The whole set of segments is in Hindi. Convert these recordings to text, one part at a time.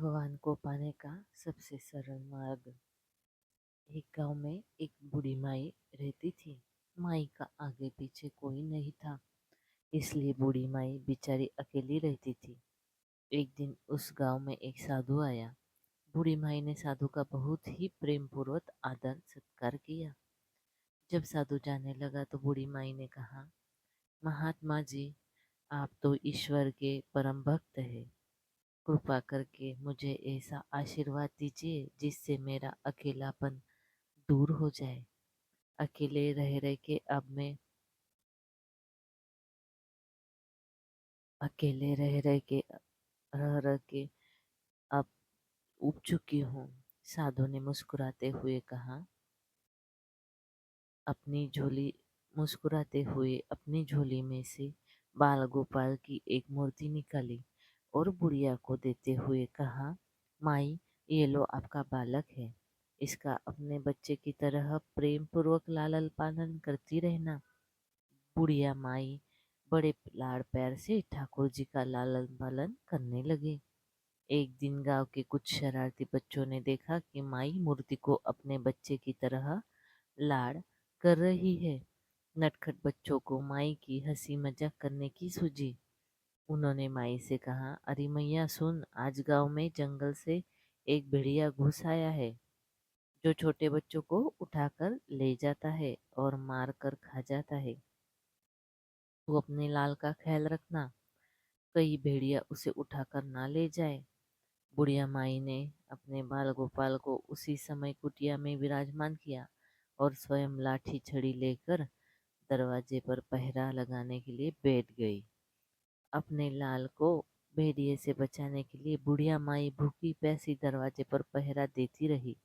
भगवान को पाने का सबसे सरल मार्ग। एक गांव में एक बूढ़ी माई रहती थी। माई का आगे पीछे कोई नहीं था, इसलिए बूढ़ी माई बेचारी अकेली रहती थी। एक दिन उस गांव में एक साधु आया। बूढ़ी माई ने साधु का बहुत ही प्रेम पूर्वक आदर सत्कार किया। जब साधु जाने लगा तो बूढ़ी माई ने कहा, महात्मा जी, आप तो ईश्वर के परम भक्त हैं। कृपा करके मुझे ऐसा आशीर्वाद दीजिए जिससे मेरा अकेलापन दूर हो जाए। अकेले रह रह के अब मैं अकेले रह रह के अब उब चुकी हूँ। साधु ने अपनी झोली मुस्कुराते हुए अपनी झोली में से बाल गोपाल की एक मूर्ति निकाली और बुढ़िया को देते हुए कहा, माई, ये लो आपका बालक है। इसका अपने बच्चे की तरह प्रेम पूर्वक लालन पालन करती रहना। बुढ़िया माई बड़े लाड़ प्यार से ठाकुर जी का लालन पालन करने लगे। एक दिन गांव के कुछ शरारती बच्चों ने देखा कि माई मूर्ति को अपने बच्चे की तरह लाड़ कर रही है। नटखट बच्चों को माई की हंसी मजाक करने की सूझी। उन्होंने माई से कहा, अरे मैया सुन, आज गांव में जंगल से एक भेड़िया घुस आया है जो छोटे बच्चों को उठाकर ले जाता है और मार कर खा जाता है। तू अपने लाल का ख्याल रखना, कहीं भेड़िया उसे उठाकर ना ले जाए। बुढ़िया माई ने अपने बाल गोपाल को उसी समय कुटिया में विराजमान किया और स्वयं लाठी छड़ी लेकर दरवाजे पर पहरा लगाने के लिए बैठ गई। अपने लाल को भेड़िए से बचाने के लिए बुढ़िया माई भूखी प्यासी दरवाजे पर पहरा देती रही।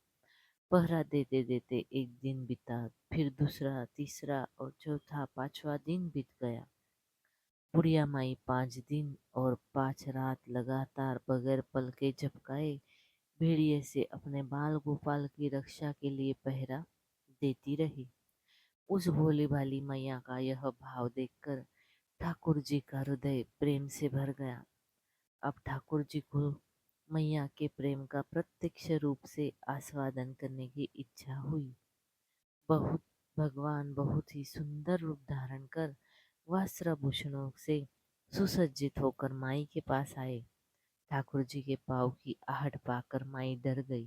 पहरा देते देते एक दिन बीता, फिर दूसरा, तीसरा और चौथा, पांचवा दिन बीत गया। बुढ़िया माई 5 दिन और 5 रात लगातार बगैर पल के झपकाए भेड़िए से अपने बाल गोपाल की रक्षा के लिए पहरा देती रही। उस भोली भाली मैया का यह भाव देखकर ठाकुर जी का हृदय प्रेम से भर गया। अब ठाकुर जी को मैया के प्रेम का प्रत्यक्ष रूप से आस्वादन करने की इच्छा हुई। बहुत भगवान बहुत ही सुंदर रूप धारण कर वस्त्राभूषणों से सुसज्जित होकर माई के पास आए। ठाकुर जी के पाँव की आहट पाकर माई डर गई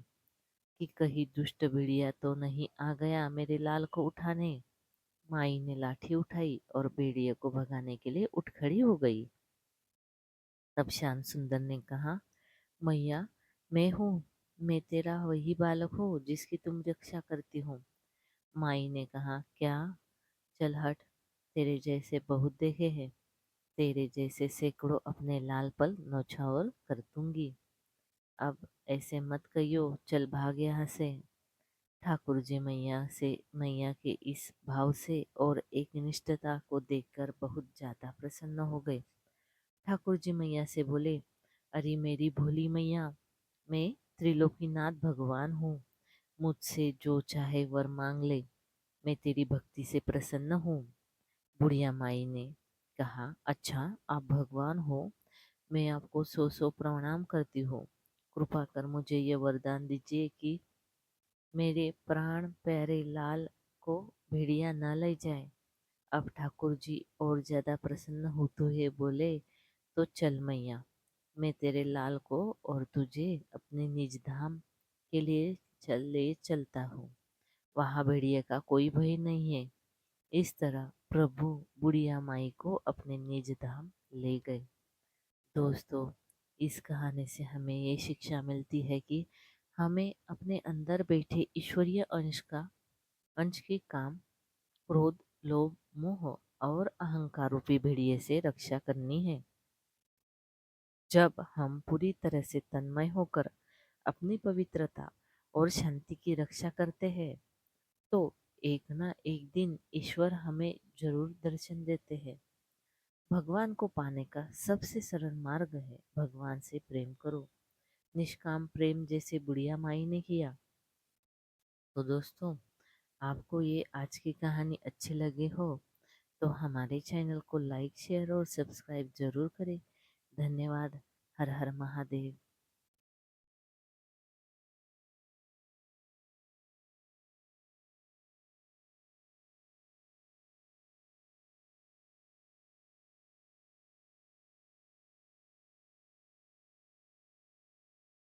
कि कहीं दुष्ट भेड़िया तो नहीं आ गया मेरे लाल को उठाने। माई ने लाठी उठाई और भेड़िए को भगाने के लिए उठ खड़ी हो गई। तब श्याम सुंदर ने कहा, मैया, मैं हूँ, मैं तेरा वही बालक हूँ जिसकी तुम रक्षा करती हो। माई ने कहा, क्या? चल हट, तेरे जैसे बहुत देखे हैं, तेरे जैसे सैकड़ों अपने लाल पल नौछावर कर दूंगी। अब ऐसे मत कहियो, चल भाग यहाँ से। ठाकुर जी मैया के इस भाव से और एक निष्ठता को देखकर बहुत ज्यादा प्रसन्न हो गए। ठाकुर जी मैया से बोले, अरे मेरी भोली मैया, मैं त्रिलोकीनाथ भगवान हूँ, मुझसे जो चाहे वर मांग ले, मैं तेरी भक्ति से प्रसन्न हूँ। बुढ़िया माई ने कहा, अच्छा आप भगवान हो, मैं आपको सौ सौ प्रणाम करती हूँ। कृपा कर मुझे ये वरदान दीजिए कि मेरे प्राण प्यारे लाल को भेड़िया न ले जाए। अब ठाकुर जी और ज्यादा प्रसन्न होते हुए बोले, तो चल मैया, मैं तेरे लाल को और तुझे अपने निज धाम के लिए चलता हूँ। वहाँ भेड़िए का कोई भय नहीं है। इस तरह प्रभु बुढ़िया माई को अपने निज धाम ले गए। दोस्तों, इस कहानी से हमें ये शिक्षा मिलती है कि हमें अपने अंदर बैठे ईश्वरीय अंश के काम, क्रोध, लोभ, मोह और अहंकार रूपी भेड़िए से रक्षा करनी है। जब हम पूरी तरह से तन्मय होकर अपनी पवित्रता और शांति की रक्षा करते हैं, तो एक ना एक दिन ईश्वर हमें जरूर दर्शन देते हैं। भगवान को पाने का सबसे सरल मार्ग है भगवान से प्रेम करो, निष्काम प्रेम जैसे बुढ़िया माई ने किया। तो दोस्तों, आपको ये आज की कहानी अच्छी लगी हो तो हमारे चैनल को लाइक, शेयर और सब्सक्राइब जरूर करें। धन्यवाद। हर हर महादेव।